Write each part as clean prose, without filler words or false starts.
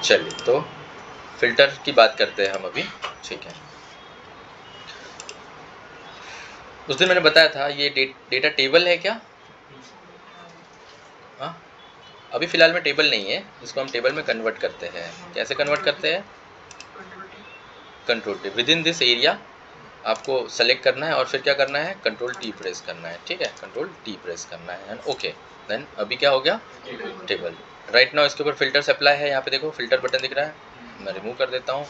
चलिए तो फिल्टर की बात करते हैं हम अभी, ठीक है। उस दिन मैंने बताया था ये डेटा टेबल है क्या? हाँ, अभी फ़िलहाल में टेबल नहीं है, इसको हम टेबल में कन्वर्ट करते हैं। कैसे कन्वर्ट करते हैं? Control T, with in this area आपको सेलेक्ट करना है और फिर क्या करना है? कंट्रोल टी प्रेस करना है, ठीक है, कंट्रोल टी प्रेस करना है, ओके। देन अभी क्या हो गया? टेबल। राइट नाउ इसके ऊपर फिल्टर्स अप्लाई है, यहाँ पे देखो फिल्टर बटन दिख रहा है, मैं रिमूव कर देता हूँ।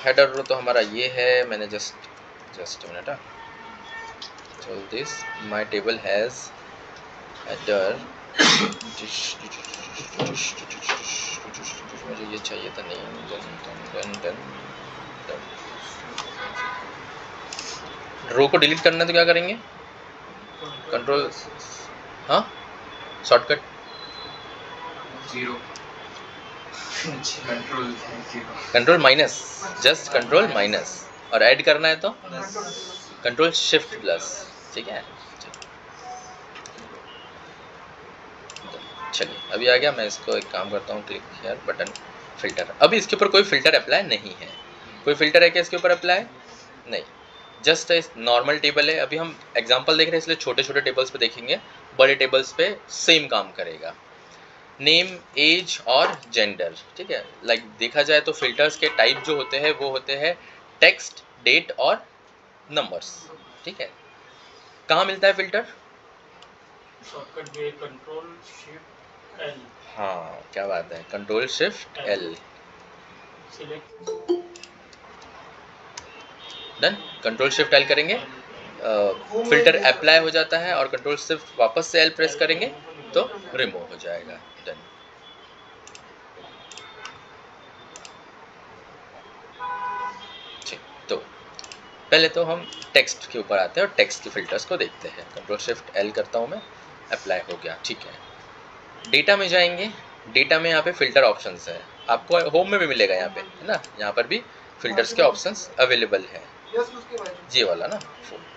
हेडर रो तो हमारा ये है, मैंने just minute, so this my table has header, मुझे ये चाहिए था नहीं, रो को डिलीट करना है तो क्या करेंगे? कंट्रोल, हाँ, shortcut control minus, just control minus, और ऐड करना है तो कंट्रोल शिफ्ट प्लस, ठीक है। चलिए अभी आ गया, मैं इसको एक काम करता हूँ, क्लिक हियर बटन फिल्टर। अभी इसके ऊपर कोई फिल्टर अप्लाई नहीं है। कोई फिल्टर है क्या इसके ऊपर अप्लाई? नहीं, जस्ट नॉर्मल टेबल है। अभी हम एग्जांपल देख रहे हैं इसलिए छोटे छोटे टेबल्स पे देखेंगे, बड़े टेबल्स पे सेम काम करेगा। नेम, एज और जेंडर, ठीक है। लाइक देखा जाए तो फिल्टर्स के टाइप जो होते हैं वो होते हैं टेक्स्ट, डेट और नंबर्स, ठीक है। कहाँ मिलता है फिल्टर? शॉर्टकट में कंट्रोल शिफ्ट एल। हाँ, क्या बात है, control shift L, done. Control shift L करेंगे, फिल्टर अप्लाई हो जाता है, और कंट्रोल शिफ्ट वापस से एल प्रेस करेंगे तो रिमूव हो जाएगा, डन। ठीक, तो पहले तो हम टेक्स्ट के ऊपर आते हैं और टेक्स्ट के फिल्टर्स को देखते हैं। कंट्रोल शिफ्ट एल करता हूँ मैं, अप्लाई हो गया, ठीक है। डेटा में जाएंगे, डेटा में यहाँ पे फिल्टर ऑप्शंस है, आपको होम में भी मिलेगा यहाँ पे, है ना, यहाँ पर भी फिल्टर्स के ऑप्शंस अवेलेबल है, ये वाला ना,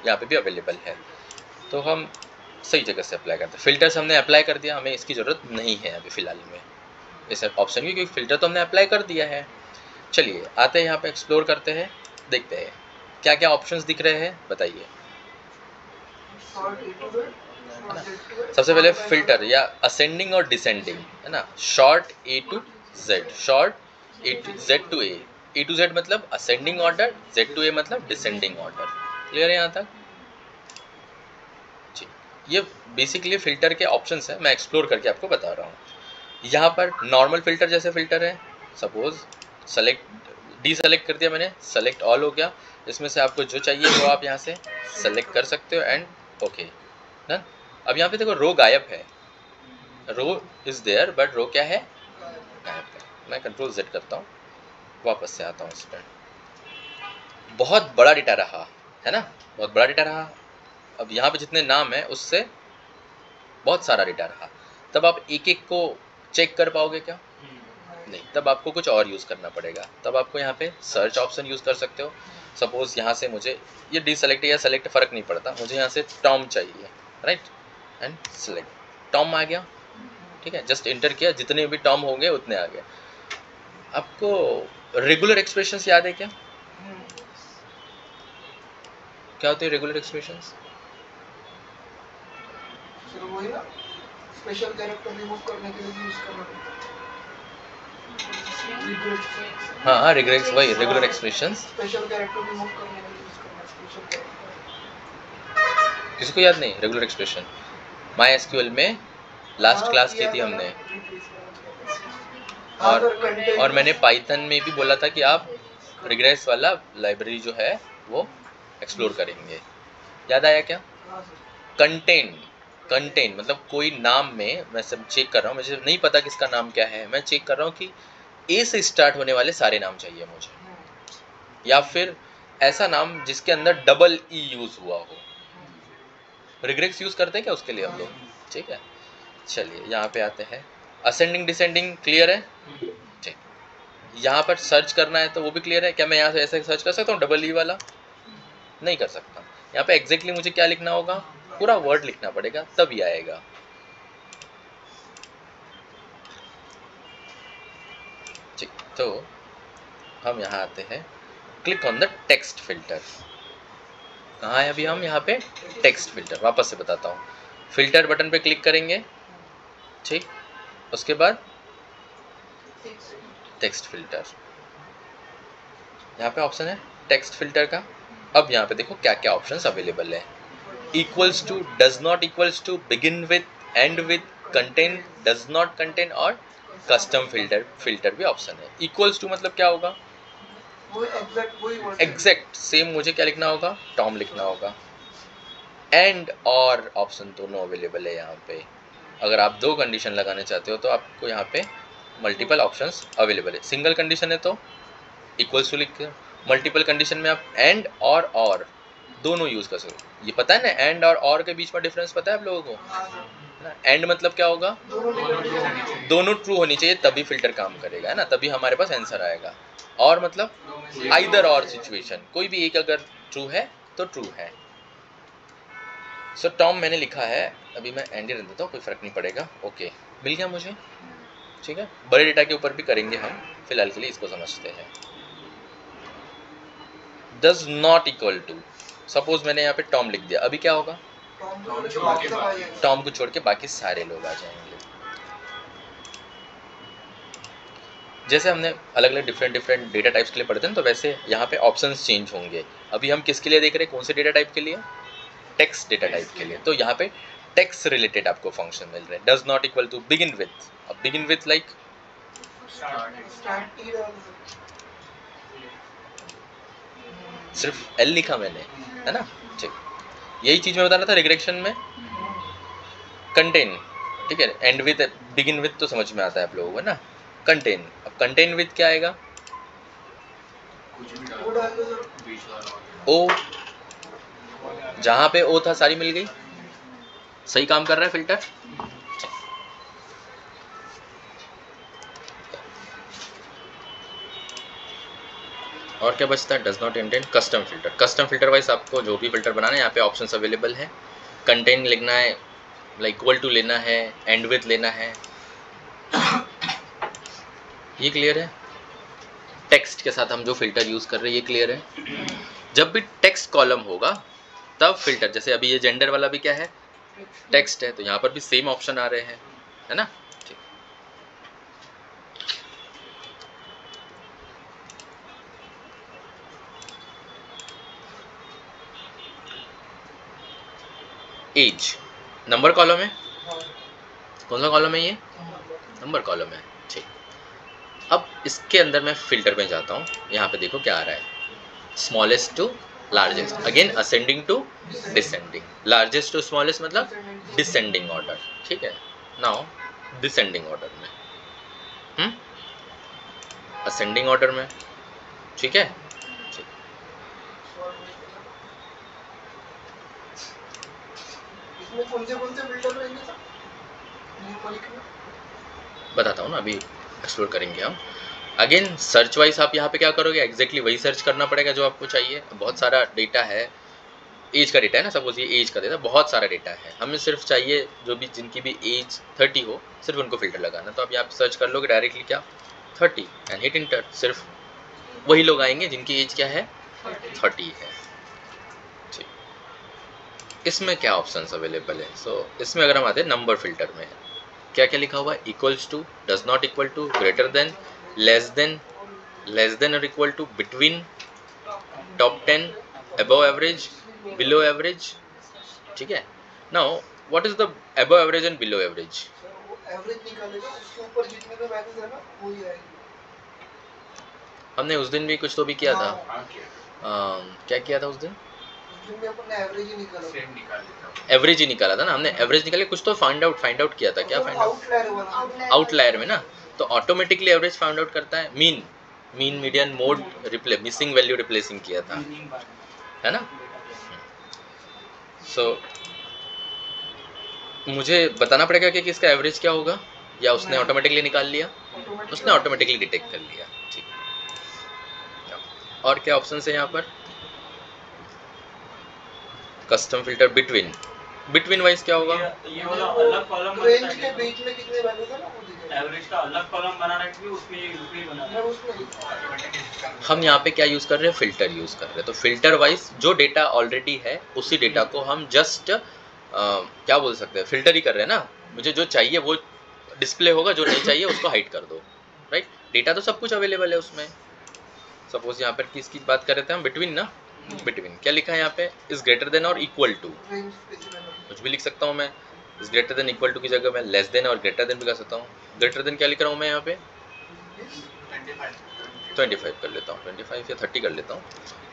यहाँ पे भी अवेलेबल है। तो हम सही जगह से अप्लाई करते हैं। फिल्टर्स हमने अप्लाई कर दिया, हमें इसकी ज़रूरत नहीं है अभी फ़िलहाल में इस ऑप्शन की, क्योंकि फिल्टर तो हमने अप्लाई कर दिया है। चलिए आते हैं यहाँ पे, एक्सप्लोर करते हैं, देखते हैं क्या क्या ऑप्शंस दिख रहे हैं, बताइए। है ना, सबसे पहले फिल्टर या असेंडिंग और डिसेंडिंग, है ना, sort A to Z, sort A to Z to A to Z मतलब ascending order, Z to A मतलब डिसेंडिंग ऑर्डर। क्लियर है यहाँ तक? जी, ये बेसिकली फिल्टर के ऑप्शंस हैं, मैं एक्सप्लोर करके आपको बता रहा हूँ। यहाँ पर नॉर्मल फिल्टर जैसे फिल्टर है, सपोज सेलेक्ट डी सेलेक्ट कर दिया मैंने, सेलेक्ट ऑल हो गया, इसमें से आपको जो चाहिए वो आप यहाँ से सेलेक्ट कर सकते हो, एंड ओके डन। अब यहाँ पे देखो रो गायब है, रो इज देयर बट रो क्या है? गायब है। मैं कंट्रोल जेड करता हूँ, वापस से आता हूँ इस पर। बहुत बड़ा डेटा रहा, है ना, बहुत बड़ा डेटा रहा। अब यहाँ पे जितने नाम है उससे बहुत सारा डेटा रहा, तब आप एक एक को चेक कर पाओगे क्या? नहीं, तब आपको कुछ और यूज़ करना पड़ेगा। तब आपको यहाँ पे सर्च ऑप्शन यूज़ कर सकते हो। सपोज़ यहाँ से मुझे ये डिसेलेक्ट या सेलेक्ट फ़र्क नहीं पड़ता, मुझे यहाँ से टॉम चाहिए, राइट, एंड सेलेक्ट टॉम आ गया, ठीक है, जस्ट इंटर किया, जितने भी टॉम होंगे उतने आ गए। आपको रेगुलर एक्सप्रेशंस याद है क्या? क्या होते हैं regular expressions? Special character remove करने के लिए यूज करना पड़ता है। हाँ हाँ, वही regular expressions. Special character remove करने के लिए यूज करना, स्पेशल कैरेक्टर किसी को याद नहीं रेगुलर एक्सप्रेशन? माई एसक्यूएल में लास्ट क्लास की थी हमने, और मैंने पाइथन में भी बोला था कि आप रिग्रेस वाला लाइब्रेरी जो है वो एक्सप्लोर करेंगे, याद आया क्या? कंटेन मतलब कोई नाम में मैं सब चेक कर रहा हूँ, मुझे नहीं पता किसका नाम क्या है, मैं चेक कर रहा हूँ कि ए से स्टार्ट होने वाले सारे नाम चाहिए मुझे, या फिर ऐसा नाम जिसके अंदर डबल ई यूज हुआ हो। रिग्रेस यूज करते हैं क्या उसके लिए हम लोग? ठीक है, चलिए यहाँ पे आते हैं। असेंडिंग डिसेंडिंग क्लियर है? ठीक, यहाँ पर सर्च करना है तो वो भी क्लियर है क्या? मैं यहाँ से ऐसे सर्च कर सकता हूँ डबल ई वाला? नहीं कर सकता। यहाँ पे एग्जैक्टली मुझे क्या लिखना होगा? पूरा वर्ड लिखना पड़ेगा तभी आएगा। ठीक, तो हम यहाँ आते हैं, click on the text filter. कहाँ है अभी हम यहाँ पे? Text filter. वापस से बताता हूँ, फिल्टर बटन पे क्लिक करेंगे, ठीक, उसके बाद टेक्स्ट फिल्टर, यहाँ पे ऑप्शन है टेक्स्ट फिल्टर का। अब यहाँ पे देखो क्या क्या ऑप्शंस अवेलेबल है। Equals to, does not equals to, begin with, end with, contain, does not contain और कस्टम फिल्टर भी ऑप्शन है। इक्वल्स टू मतलब क्या होगा? वो एग्जैक्ट एग्जैक्ट सेम मुझे क्या लिखना होगा? टॉम लिखना होगा। एंड और ऑप्शन दोनों अवेलेबल है यहाँ पे। अगर आप दो कंडीशन लगाने चाहते हो तो आपको यहाँ पे मल्टीपल ऑप्शंस अवेलेबल है। सिंगल कंडीशन है तो इक्वल्स टू लिख के, मल्टीपल कंडीशन में आप एंड और दोनों यूज कर सकते हो। ये पता है ना, एंड और के बीच में डिफरेंस पता है आप लोगों को ना? एंड मतलब क्या होगा? दोनों ट्रू होनी चाहिए तभी फिल्टर काम करेगा, है ना, तभी हमारे पास आंसर आएगा। और मतलब आइदर और सिचुएशन, कोई भी एक अगर ट्रू है तो ट्रू है। सो टॉम मैंने लिखा है, अभी मैं एंड ही रख देता हूँ, कोई फर्क नहीं पड़ेगा। ओके, मिल गया मुझे, ठीक है। बड़े डेटा के ऊपर भी करेंगे हम, फिलहाल के लिए इसको समझते हैं। Does not equal to, suppose मैंने यहाँ पे टॉम लिख दिया, अभी क्या होगा? टॉम को छोड़ के बाकी सारे लोग आ जाएंगे। जैसे हमने अलग अलग डिफरेंट डेटा टाइप्स के लिए पढ़ते हैं, तो वैसे यहाँ पे ऑप्शंस चेंज होंगे। अभी हम किसके लिए देख रहे हैं? कौन से डेटा टाइप के लिए? टेक्स्ट डेटा टाइप के लिए। तो यहाँ पे टेक्स्ट रिलेटेड आपको फंक्शन मिल रहे हैं। Does not equal to begin with, अब बिगिन विथ लाइक सिर्फ एल लिखा मैंने, है ना, ठीक। यही चीज मैं बता रहा था रिग्रेशन में, कंटेन, ठीक है। एंड विथ, बिगिन विथ तो समझ में आता है आप लोगों को ना। कंटेन, अब कंटेन विथ क्या आएगा? ओ, जहां पे ओ था सारी मिल गई। सही काम कर रहा है फिल्टर। और क्या बचता है? Does not intend custom filter. Custom filter wise आपको जो भी फिल्टर बनाना है यहाँ पे ऑप्शंस अवेलेबल है। कंटेन लिखना है, लाइक इक्वल टू लेना है, एंड विथ लेना है। ये क्लियर है? टेक्स्ट के साथ हम जो फिल्टर यूज कर रहे हैं ये क्लियर है? जब भी टेक्स्ट कॉलम होगा तब फिल्टर, जैसे अभी ये जेंडर वाला भी क्या है? टेक्स्ट है, तो यहाँ पर भी सेम ऑप्शन आ रहे हैं, है ना, ठीक। एज नंबर कॉलम है, कौन सा कॉलम है ये? नंबर कॉलम है, ठीक। अब इसके अंदर मैं फिल्टर में जाता हूँ, यहाँ पे देखो क्या आ रहा है, smallest to largest, again ascending to descending, largest to smallest मतलब डिसेंडिंग ऑर्डर, ठीक है। नाउ डिसेंडिंग ऑर्डर में, असेंडिंग ऑर्डर में, ठीक है, ठीक। इसमें कौन से फिल्टर रहेंगे सर? बताता हूँ ना, अभी एक्सप्लोर करेंगे हम। अगेन सर्च वाइज आप यहाँ पे क्या करोगे? एग्जैक्टली वही सर्च करना पड़ेगा जो आपको चाहिए। बहुत सारा डेटा है, एज का डेटा है ना, सपोज ये एज का डेटा, बहुत सारा डेटा है, हमें सिर्फ चाहिए जो भी जिनकी भी एज 30 हो, सिर्फ उनको फिल्टर लगाना। तो अब यहाँ पे सर्च कर लोगे डायरेक्टली क्या? 30 एंड हिट इंटर। सिर्फ वही लोग आएंगे जिनकी एज क्या है? 30 है, ठीक। इसमें क्या ऑप्शंस अवेलेबल है? सो इसमें अगर हम आते हैं नंबर फिल्टर में, क्या क्या लिखा हुआ है? Equals to, does not equal to, greater than, less than और equal to, between, top 10, above average, below average, ठीक है। Now what is the above average and below average? वो एवरेज निकालेगा, उसके ऊपर जितने भी वैल्यूज है ना वही आएगी। हमने उस दिन भी कुछ तो भी किया था, क्या किया था उस दिन? भी अपने एवरेज ही निकाला, एवरेज ही निकाला था ना हमने, एवरेज निकाले, कुछ तो फाइंड आउट किया था। क्या फाइंड आउट? आउटलायर में ना, तो ऑटोमेटिकली एवरेज फाइंड आउट करता है। Mean, median, mode, replay, missing value replacing किया था, है ना। सो मुझे बताना पड़ेगा कि इसका एवरेज क्या होगा, या उसने ऑटोमेटिकली निकाल लिया? उसने ऑटोमेटिकली डिटेक्ट कर लिया, ठीक। और क्या ऑप्शन है यहाँ पर? Custom filter between, between wise क्या होगा? ये वाला अलग कॉलम रेंज के बीच में कितने वैल्यूज है ना वो दिखेगा। एवरेज का अलग कॉलम बनाना है कि उसमें यूपी बनाना मैं है? उसमें हम यहाँ पे क्या यूज़ कर रहे हैं? फिल्टर यूज़ कर रहे हैं। तो फिल्टर वाइज जो डेटा ऑलरेडी है उसी डेटा को हम जस्ट क्या बोल सकते हैं, फिल्टर ही कर रहे हैं ना। मुझे जो चाहिए वो डिस्प्ले होगा, जो नहीं चाहिए उसको हाइड कर दो, राइट। डेटा तो सब कुछ अवेलेबल है उसमें। सपोज यहाँ पर किसकी बात कर रहे थे हम? बिटवीन ना। बिटवीन क्या लिखा है यहाँ पे? इज ग्रेटर देन और इक्वल टू, रेंज स्पेसिफाई कुछ भी लिख सकता हूँ मैं। Is greater than equal to की जगह मैं लेस देन और ग्रेटर देन भी कर सकता हूँ। ग्रेटर देन क्या लिख रहा हूँ मैं यहाँ पे? 25 कर लेता हूँ, 25 या 30 कर लेता हूँ,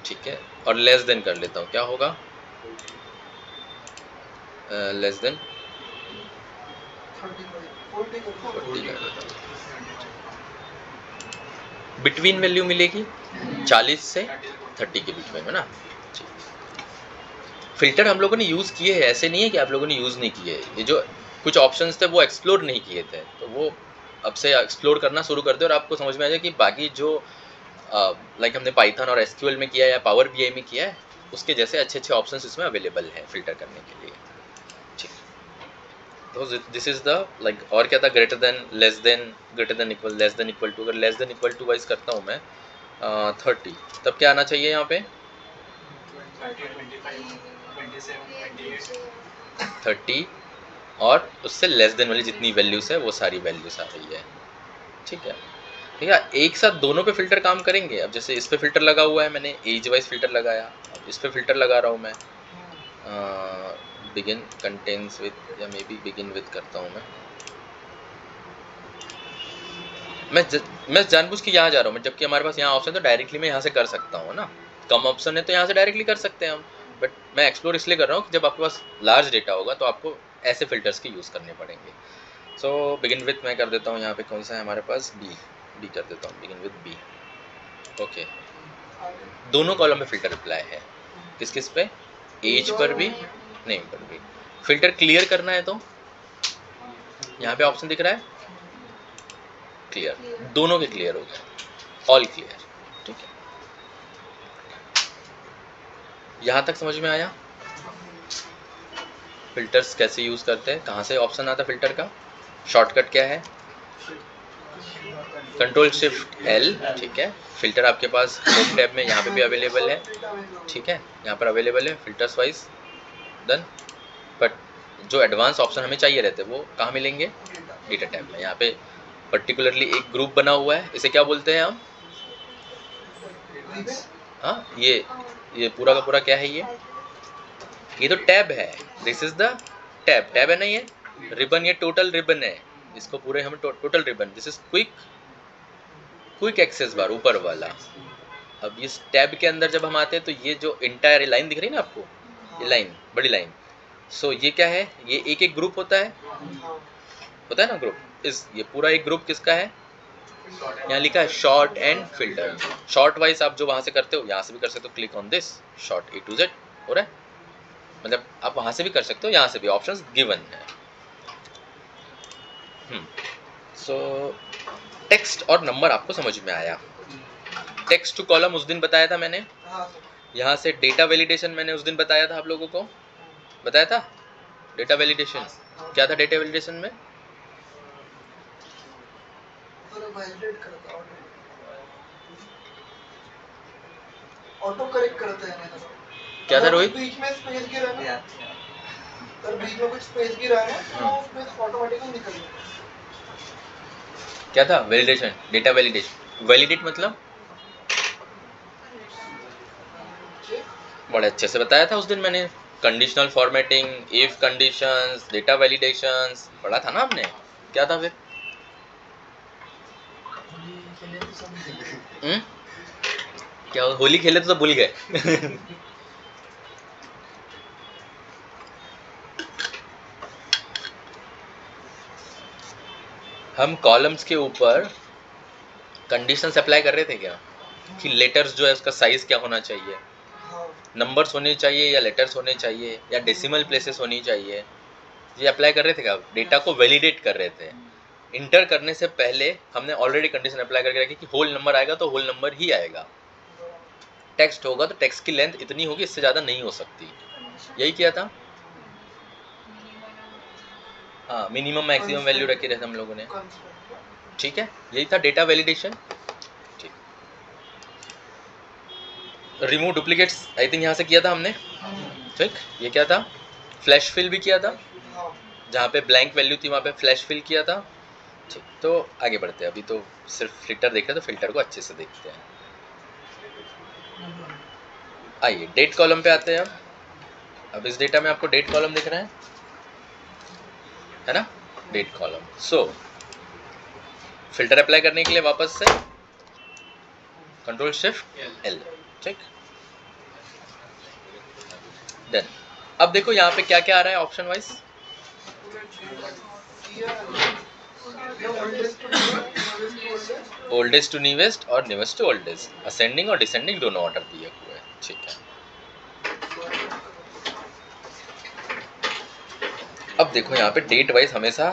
ठीक है। और लेस देन कर लेता हूँ, क्या होगा? लेस देन 40 कर लेता हूँ। बिटवीन वैल्यू मिलेगी 40 से 30 के बीच में, है ना। फिल्टर हम लोगों ने यूज़ किए हैं, ऐसे नहीं है कि आप लोगों ने यूज़ नहीं किए। ये जो कुछ ऑप्शंस थे वो एक्सप्लोर नहीं किए थे, तो वो अब से एक्सप्लोर करना शुरू कर दे और आपको समझ में आ जाए कि बाकी जो लाइक हमने पाइथन और एसक्यूएल में किया है या पावर बीआई में किया है, उसके जैसे अच्छे अच्छे ऑप्शंस इसमें अवेलेबल हैं फिल्टर करने के लिए, ठीक। तो दिस इज द लाइक, और क्या था? Greater than, less than, greater than equal, less than equal to. अगर less than equal to wise करता हूँ मैं 30, तब क्या आना चाहिए यहाँ पे? 30 और उससे लेस देन वाली जितनी वैल्यूज है वो सारी वैल्यूज आ रही है, ठीक है। ठीक है, एक साथ दोनों पे फिल्टर काम करेंगे। अब जैसे इस पे फिल्टर लगा हुआ है, मैंने एज वाइज फिल्टर लगाया, अब इस पे फिल्टर लगा रहा हूँ मैं। बिगिन कंटेन्स विद, या मे बी बिगिन विद करता हूँ मैं जानबूझ के यहाँ जा रहा हूँ मैं, जबकि हमारे पास यहाँ ऑप्शन तो डायरेक्टली मैं यहाँ से कर सकता हूँ ना। कम ऑप्शन है तो यहाँ से डायरेक्टली कर सकते हैं हम, बट मैं एक्सप्लोर इसलिए कर रहा हूँ कि जब आपके पास लार्ज डेटा होगा तो आपको ऐसे फिल्टर्स के यूज़ करने पड़ेंगे। सो बिगिन विथ मैं कर देता हूँ, यहाँ पे कौन सा है हमारे पास? बी कर देता हूँ, बिगिन विथ बी। ओके, दोनों कॉलम में फिल्टर अप्लाई है। किस किस पे? एज पर भी, नेम पर भी। फिल्टर क्लियर करना है तो यहाँ पे ऑप्शन दिख रहा है क्लियर, दोनों के क्लियर हो गए, ऑल क्लियर, ठीक है। यहाँ तक समझ में आया फिल्टर्स कैसे यूज़ करते हैं, कहाँ से ऑप्शन आता है फिल्टर का? शॉर्टकट क्या है? कंट्रोल शिफ्ट एल, ठीक है। फिल्टर आपके पास होम टैब में यहाँ पे भी अवेलेबल है, ठीक है, यहाँ पर अवेलेबल है फिल्टर्स वाइज, डन। बट जो एडवांस ऑप्शन हमें चाहिए रहते हैं वो कहाँ मिलेंगे? डेटा टैब में। यहाँ पे पर्टिकुलरली एक ग्रुप बना हुआ है, इसे क्या बोलते हैं हम? हाँ, ये पूरा का पूरा क्या है? ये तो टैब है, this is the tab. Tab है ना ये रिबन, ये टोटल रिबन है, इसको पूरे हम total ribbon. This is quick access bar ऊपर वाला। अब इस टैब के अंदर जब हम आते हैं तो ये जो इंटायर लाइन दिख रही है ना आपको, ये लाइन, बड़ी लाइन, सो ये क्या है? ये एक एक ग्रुप होता है ना ग्रुप। ये पूरा एक ग्रुप किसका है? यहाँ लिखा है short and filter. Short wise आप जो वहां से करते हो यहाँ से भी कर सकते हो, click on this short A to Z हो रहा है, मतलब आप वहां से भी कर सकते हो, यहाँ से भी ऑप्शंस गिवन है। सो टेक्स्ट और नंबर आपको समझ में आया। टेक्स्ट टू कॉलम उस दिन बताया था मैंने, यहाँ से डेटा वैलिडेशन मैंने उस दिन बताया था, आप लोगों को बताया था डेटा वैलिडेशन। क्या था डेटा वैलिडेशन में? ऑटो करेक्ट करते हैं मैंने। क्या था रोहित? बीच में स्पेस गिरा है, तो बीच में कुछ स्पेस गिरा है तो स्पेस ऑटोमेटिकली निकल जाएगा। क्या था? Validation, data validation. वैलिडेट मतलब बड़े अच्छे से बताया था उस दिन मैंने। Conditional formatting, if conditions, data validations पढ़ा था ना हमने। क्या था फिर? क्या होली खेले तो भूल गए? हम कॉलम्स के ऊपर कंडीशंस अप्लाई कर रहे थे क्या, कि लेटर्स जो है उसका साइज क्या होना चाहिए, नंबर्स होने चाहिए या लेटर्स होने चाहिए या डेसिमल प्लेसेस होनी चाहिए, ये अप्लाई कर रहे थे क्या? डेटा को वैलिडेट कर रहे थे। इंटर करने से पहले हमने ऑलरेडी कंडीशन अप्लाई करके रखी कि होल नंबर आएगा तो होल नंबर ही आएगा, टेक्स्ट होगा तो टेक्स्ट की लेंथ इतनी होगी, इससे ज़्यादा नहीं हो सकती, यही किया था। हाँ मिनिमम मैक्सिमम वैल्यू रखे रहते हम लोगों ने, कंस्ट्रक्ट। ठीक है, यही था डेटा वैलिडेशन। ठीक, रिमूव डुप्लीकेट्स आई थिंक यहाँ से किया था हमने, ठीक। ये क्या था, फ्लैश फिल भी किया था, हाँ जहाँ पे ब्लैंक वैल्यू थी वहाँ पे फ्लैश फिल किया था, ठीक। तो आगे बढ़ते हैं, अभी तो सिर्फ फिल्टर देख रहे हैं तो फिल्टर को अच्छे से देखते हैं। आइए डेट कॉलम पे आते हैं अब इस डेटा में आपको डेट कॉलम दिख रहा है ना, date column. So filter apply करने के लिए वापस से कंट्रोल शिफ्ट एल, ठीक, डन। अब देखो यहाँ पे क्या क्या आ रहा है option wise, oldest to newest और न्यूएस्ट टू ओल्डेस्ट, असेंडिंग और डिसेंडिंग दोनों ऑर्डर दिए हुए हैं, ठीक है। अब देखो यहाँ पे डेट वाइज हमेशा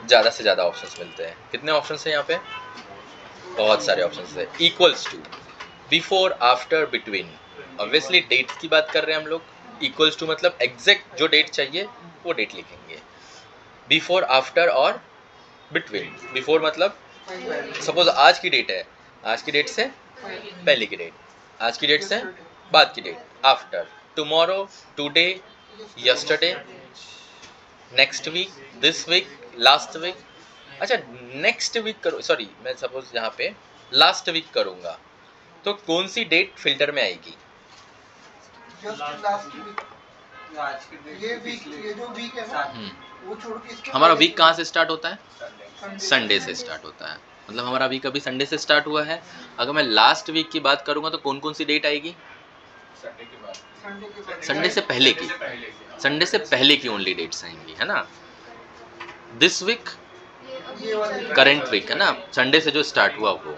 ज़्यादा से ज़्यादा ऑप्शंस मिलते हैं। कितने ऑप्शंस हैं यहाँ पे, बहुत सारे ऑप्शंस हैं। Equals to, before, after, between, obviously dates की बात कर रहे हैं हम लोग। इक्वल्स टू मतलब एग्जैक्ट जो डेट चाहिए वो डेट लिखेंगे। बिफोर, आफ्टर और बिटवीन। बिफोर मतलब सपोज आज की डेट है, आज की डेट से पहले की डेट, आज की डेट से बाद की date. After, tomorrow, today, yesterday, next week, this week, last week. अच्छा नेक्स्ट वीक करो, सॉरी मैं सपोज यहाँ पे लास्ट वीक करूँगा तो कौन सी डेट फिल्टर में आएगी, लास्ट वीक, ये वीक, ये जो वीक है ना वो छोड़ के इसके हमारा पहले वीक कहाँ से स्टार्ट होता है, Sunday संडे से स्टार्ट होता है, मतलब हमारा वीक अभी संडे से स्टार्ट हुआ है। अगर मैं लास्ट वीक की बात करूँगा तो कौन कौन सी डेट आएगी, संडे के बाद, संडे से पहले की, संडे से पहले की ओनली डेट्स आएंगी, है ना। दिस वीक ये वाली करंट वीक है ना, संडे से जो स्टार्ट हुआ वो।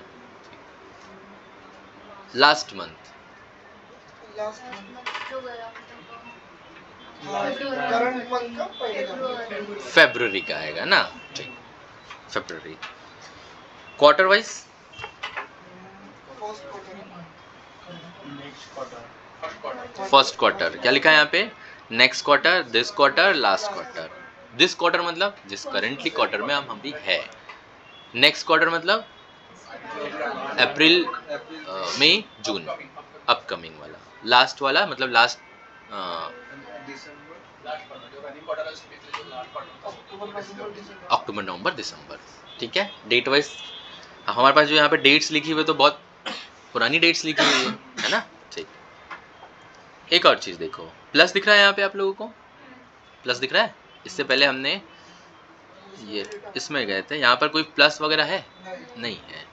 Last month, last current month का पहले का फेब्रुवरी का आएगा ना, ठीक, February. Quarter wise, first quarter, next quarter, first quarter क्या लिखा है यहाँ पे, next quarter, this quarter, last quarter. This quarter मतलब जिस करेंटली क्वार्टर में हम अभी है। नेक्स्ट क्वार्टर मतलब अप्रैल, मई, जून, अपकमिंग वाला। लास्ट वाला मतलब लास्ट अक्टूबर, नवंबर, दिसंबर, ठीक है। डेट वाइज हमारे पास जो यहाँ पे डेट्स लिखी हुई है तो बहुत पुरानी डेट्स लिखी हुई है ना, ठीक। एक और चीज़ देखो, प्लस दिख रहा है यहाँ पे आप लोगों को, प्लस दिख रहा है। इससे पहले हमने ये इसमें गए थे, यहाँ पर कोई प्लस वगैरह है नहीं है,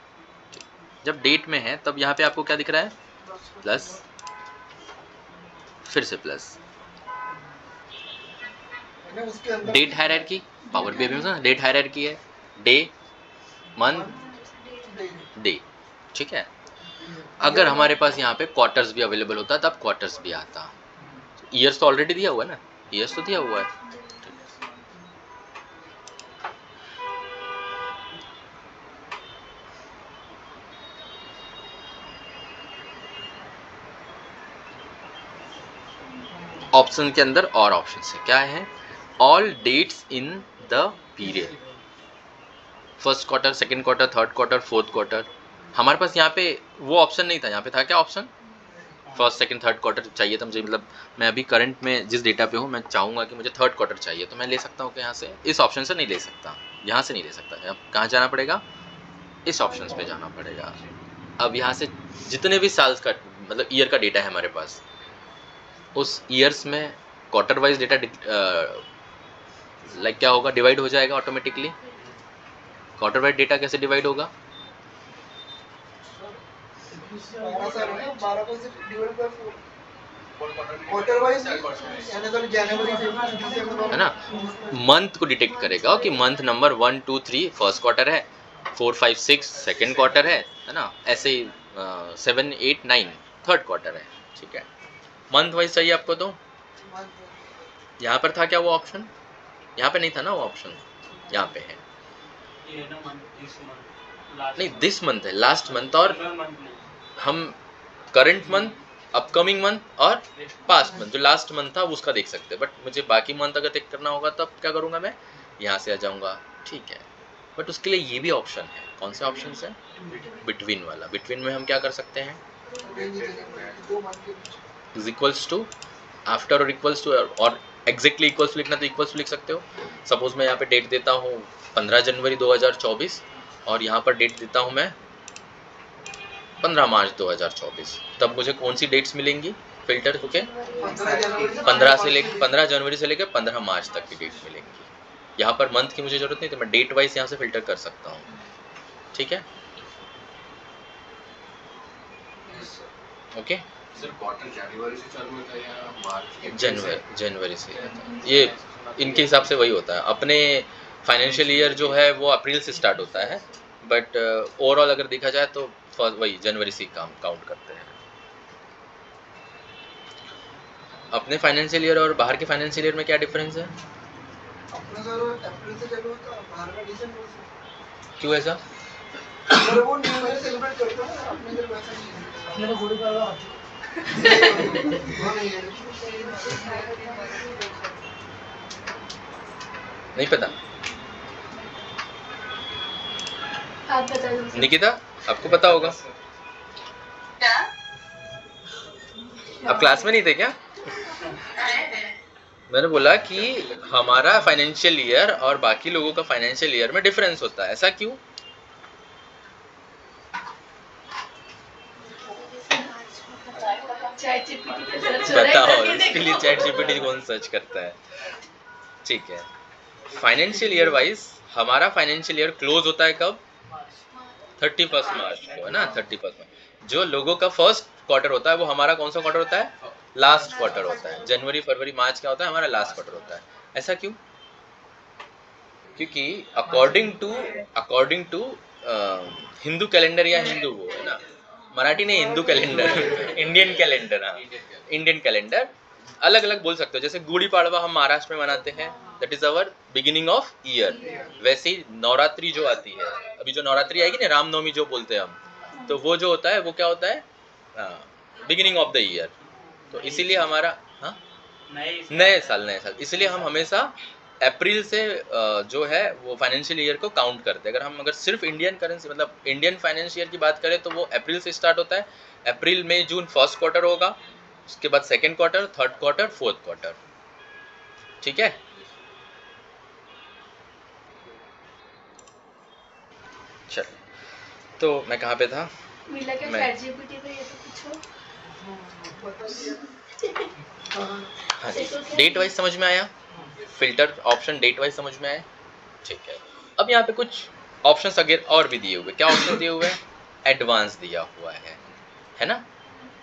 ठीक। जब डेट में है तब यहाँ पे आपको क्या दिख रहा है, प्लस, फिर से प्लस। उसके अंदर डेट हायरार्की, पावर बीआई में डेट हायरार्की है, डे, मंथ, डे, ठीक है। अगर हमारे पास यहाँ पे क्वार्टर्स भी अवेलेबल होता तब क्वार्टर्स भी आता। ईयर्स तो ऑलरेडी दिया हुआ है ना, ईयर्स तो दिया हुआ है। ऑप्शन के अंदर और ऑप्शन है, क्या है, all dates in the period, first quarter, second quarter, third quarter, fourth quarter. हमारे पास यहाँ पे वो ऑप्शन नहीं था, यहाँ पे था क्या option, first second third quarter चाहिए था मुझे, मतलब मैं अभी करंट में जिस डेटा पे हूँ मैं चाहूँगा कि मुझे थर्ड क्वार्टर चाहिए तो मैं ले सकता हूँ कि यहाँ से, इस ऑप्शन से नहीं ले सकता, यहाँ से नहीं ले सकता। अब कहाँ जाना पड़ेगा, इस ऑप्शन पे जाना पड़ेगा। अब यहाँ से जितने भी साल्स का मतलब ईयर का डेटा है हमारे पास, उस ईयर्स में क्वार्टर वाइज डेटा लाइक क्या होगा, डिवाइड हो जाएगा ऑटोमेटिकली। क्वार्टर वाइज डेटा कैसे डिवाइड होगा, 12 को डिवाइड बाय 4 क्वार्टर वाइज, यानी तो जनवरी, फरवरी, दिसंबर है ना, मंथ को डिटेक्ट करेगा कि मंथ नंबर 1 2 3 फर्स्ट क्वार्टर है, 4 5 6 सेकेंड क्वार्टर है ना, ऐसे ही 7 8 9 थर्ड क्वार्टर है, ठीक है। मंथ वाइज चाहिए आपको तो यहाँ पर था क्या वो ऑप्शन, यहाँ पे नहीं था ना वो ऑप्शन, यहाँ पे है। ये ना मंथ, दिस मंथ, नहीं दिस मंथ है, लास्ट मंथ, और मंथ नहीं, हम करंट मंथ, अपकमिंग मंथ और पास्ट मंथ, जो लास्ट मंथ था उसका देख सकते हैं। बट मुझे बाकी मंथ अगर चेक करना होगा तब क्या करूँगा मैं, यहाँ से आ जाऊँगा, ठीक है। बट उसके लिए ये भी ऑप्शन है, कौन से ऑप्शन है? बिटवीन वाला। बिटवीन में हम क्या कर सकते हैं? इज इक्वल्स टू, आफ्टर और इक्वल्स टू, और एग्जैक्टली इक्वल्स लिखना तो इक्वल्स लिख सकते हो। सपोज मैं यहाँ पे डेट देता हूँ 15 जनवरी 2024 और यहाँ पर डेट देता हूँ मैं 15 मार्च 2024, तब मुझे कौन सी डेट्स मिलेंगी फिल्टर के? 15 जनवरी से लेकर 15 मार्च तक की डेट मिलेंगी। यहाँ पर मंथ की मुझे जरूरत नहीं, तो मैं डेट वाइज यहाँ से फिल्टर कर सकता हूँ, ठीक है। ओके, सर क्वार्टर जनवरी से चालू होता है या मार्च? जनवरी से ये इनके हिसाब से वही होता है। अपने फाइनेंशियल ईयर जो है वो अप्रैल से स्टार्ट होता है, बट ओवरऑल अगर देखा जाए तो वही जनवरी से काम काउंट करते हैं। अपने फाइनेंशियल ईयर और बाहर के फाइनेंशियल ईयर में क्या डिफरेंस है? अपना सर अप्रैल से चालू होता है, बाहर का दिसंबर से। क्यों ऐसा? सर वो न्यू ईयर सेलिब्रेट करते हैं, अपने इधर वैसा नहीं है। अपने तो गुड़ी पड़वा नहीं पता? आप बता दो निकिता, आपको पता होगा? क्या? आप क्लास में नहीं थे क्या? मैंने बोला कि हमारा फाइनेंशियल ईयर और बाकी लोगों का फाइनेंशियल ईयर में डिफरेंस होता है, ऐसा क्यों? चैट जीपीटी पे सर्च हो रहा है, बताओ, करके इसके लिए देखो। चैट जीपीटी कौन सर्च करता है? ठीक है, फाइनेंशियल ईयर वाइज हमारा फाइनेंशियल ईयर क्लोज होता है कब? 31 मार्च को, है ना? 31 मार्च। जो लोगों का फर्स्ट क्वार्टर होता है वो हमारा कौन सा क्वार्टर होता है? लास्ट क्वार्टर होता है। जनवरी फरवरी मार्च क्या होता है? हमारा लास्ट क्वार्टर होता है। ऐसा क्यों? क्योंकि अकॉर्डिंग टू हिंदू कैलेंडर या हिंदू वो है ना, मराठी नहीं, हिंदू कैलेंडर इंडियन कैलेंडर, हाँ इंडियन कैलेंडर अलग अलग बोल सकते हो। जैसे गुड़ी पाड़वा हम महाराष्ट्र में मनाते हैं, that is our beginning of year. वैसे ही नवरात्रि जो आती है, अभी जो नवरात्रि आएगी ना, रामनवमी जो बोलते हैं हम, तो वो जो होता है वो क्या होता है? Beginning of the year. तो इसीलिए हमारा नए साल, इसलिए हम हमेशा अप्रैल से जो है वो फाइनेंशियल ईयर को काउंट करते हैं। अगर सिर्फ इंडियन करेंसी मतलब इंडियन फाइनेंशियल ईयर की बात करें तो वो अप्रैल से स्टार्ट होता है। अप्रैल मई जून फर्स्ट क्वार्टर होगा, उसके बाद second quarter, third quarter, fourth quarter, ठीक है। चलो, तो मैं कहाँ पे था? मिला क्या मैं- चैट जीपीटी पे? ये तो पूछो। हाँ जी, डेट वाइज समझ में आया? फिल्टर ऑप्शन डेट वाइज समझ में आया? ठीक है। अब यहाँ पे कुछ ऑप्शंस अगर और भी दिए हुए, क्या ऑप्शन दिए हुए हैं? एडवांस दिया हुआ है ना?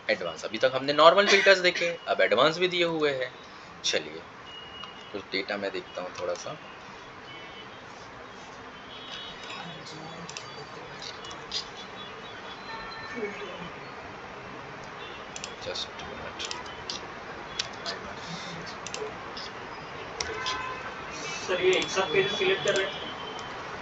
एडवांस। अभी तक हमने नॉर्मल फिल्टर्स देखे, अब एडवांस भी दिए हुए हैं। चलिए कुछ डेटा मैं देखता हूँ थोड़ा सा। Just minute. सर ये एक साथ कैसे सिलेक्ट कर रहे हैं?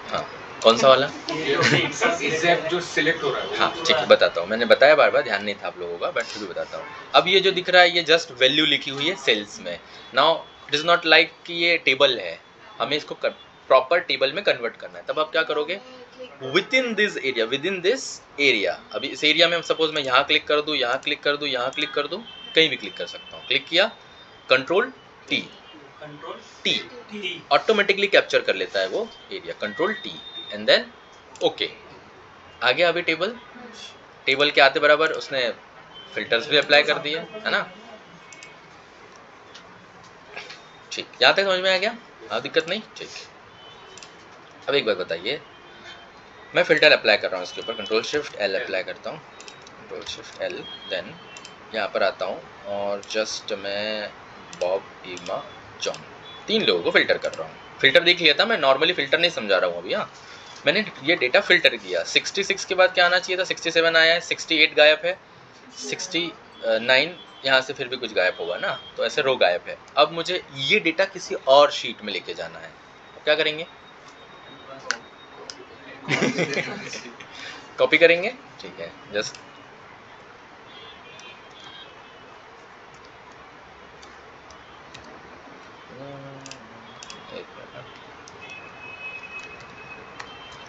हाँ, कौन सा वाला? एग्जैक्ट जो सिलेक्ट हो रहा है। हाँ ठीक है, बताता हूँ। मैंने बताया बार बार, ध्यान नहीं था आप लोगों का, बट फिर भी बताता हूँ। अब ये जो दिख रहा है ये जस्ट वैल्यू लिखी हुई है सेल्स में। Now it is not like कि ये टेबल है, हमें इसको प्रॉपर टेबल में कन्वर्ट करना है। तब आप क्या करोगे? विद इन दिस एरिया, अभी इस एरिया में सपोज मैं यहाँ क्लिक कर दूँ, यहाँ क्लिक कर दूँ, यहाँ क्लिक कर दूँ, कहीं भी क्लिक कर सकता हूँ। क्लिक किया, कंट्रोल टी, ऑटोमेटिकली कैप्चर कर लेता है वो area. Control T and then okay. आ गया अभी टेबल के आते बराबर उसने फिल्टर्स भी अप्लाई कर दिए, है ना? ठीक, यहाँ तक समझ में आ गया? हाँ, दिक्कत नहीं? ठीक। अब एक बात बताइए, मैं फिल्टर अप्लाई कर रहा हूँ इसके ऊपर, कंट्रोल शिफ्ट एल अप्लाई करता हूँ, कंट्रोल शिफ्ट एल, देन यहाँ पर आता हूँ और जस्ट मैं बॉब, ईमा, जॉन, 3 लोगों को फिल्टर कर रहा हूँ। फिल्टर देख लिया था मैं, नॉर्मली फिल्टर नहीं समझा रहा हूँ अभी। हाँ, मैंने ये डेटा फिल्टर किया। 66 के बाद क्या आना चाहिए था? 67 आया है, 68 गायब है, 69 यहाँ से फिर भी कुछ गायब होगा ना, तो ऐसे रो गायब है। अब मुझे ये डेटा किसी और शीट में लेके जाना है, तो क्या करेंगे? कॉपी करेंगे, ठीक है। जस्ट एक मिनट,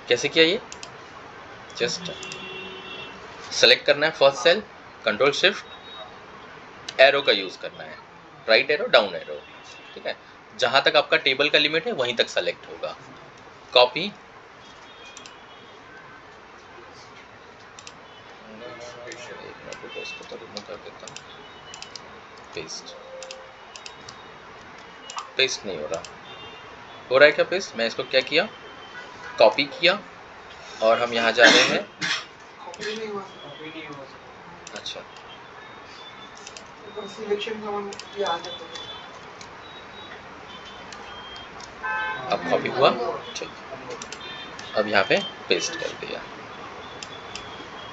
कैसे किया ये? जस्ट सेलेक्ट करना है first cell, control shift arrow का यूज़ करना है, राइट एरो डाउन एरो, ठीक है। जहाँ तक आपका टेबल का लिमिट है वहीं तक सेलेक्ट होगा। कॉपी, एक मिनट रुको, इसको तो रिमूव कर देता हूँ। पेस्ट, पेस्ट नहीं हो रहा है क्या पेस्ट? मैं इसको क्या किया, कॉपी किया और हम यहाँ जा रहे हैं। कॉपी नहीं हुआ अच्छा, तो सिलेक्शन का मन ये आ जाता है। अब कॉपी हुआ, ठीक। अब यहाँ पे पेस्ट कर दिया।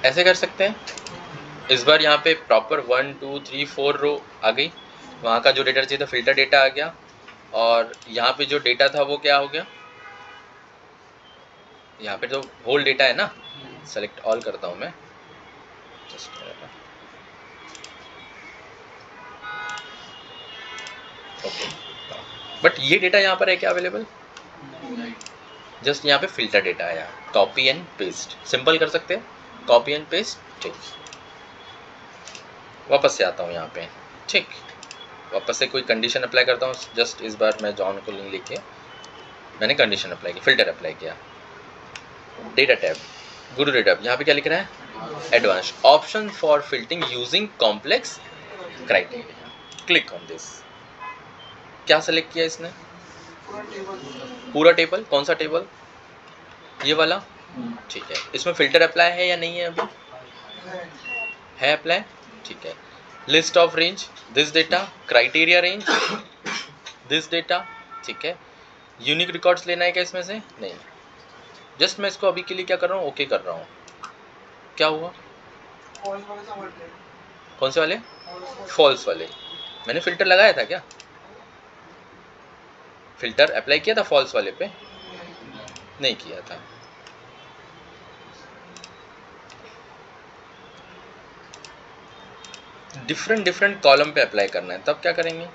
ऐसे कर सकते हैं। इस बार यहाँ पे प्रॉपर 1 2 3 4 रो आ गई। वहाँ का जो डेटा चाहिए था फिल्टर डेटा आ गया, और यहाँ पे जो डेटा था वो क्या हो गया, यहाँ पे जो होल डेटा है ना, सेलेक्ट ऑल करता हूँ मैं, जस्ट ओके। बट ये डेटा यहाँ पर है क्या अवेलेबल? जस्ट यहाँ पे फिल्टर डेटा आया, कॉपी एंड पेस्ट, सिंपल कर सकते हैं, कॉपी एंड पेस्ट, ठीक। वापस से आता हूँ यहाँ पे, ठीक। वापस से कोई कंडीशन अप्लाई करता हूँ। जस्ट इस बार मैं जॉन को लिंक लिख के मैंने कंडीशन अप्लाई की, फिल्टर अप्लाई किया, डेटा टैब, गुरु डेटा, यहाँ पे क्या लिख रहा है, advance option for filtering using complex criteria, click on this. क्या सेलेक्ट किया इसने? पूरा टेबल। कौन सा टेबल? ये वाला, ठीक है। इसमें फिल्टर अप्लाई है या नहीं है? अभी है अप्लाई, ठीक है। List of range, this data, criteria range, this data, ठीक है। यूनिक रिकॉर्ड्स लेना है क्या इसमें से? नहीं। जस्ट मैं इसको अभी के लिए क्या कर रहा हूँ, ओके कर रहा हूँ। क्या हुआ? कौन से वाले? फॉल्स वाले। मैंने फिल्टर लगाया था क्या? फिल्टर अप्लाई किया था फॉल्स वाले पे? नहीं किया था। डिफरेंट कॉलम पे अप्लाई करना है, तब क्या करेंगे?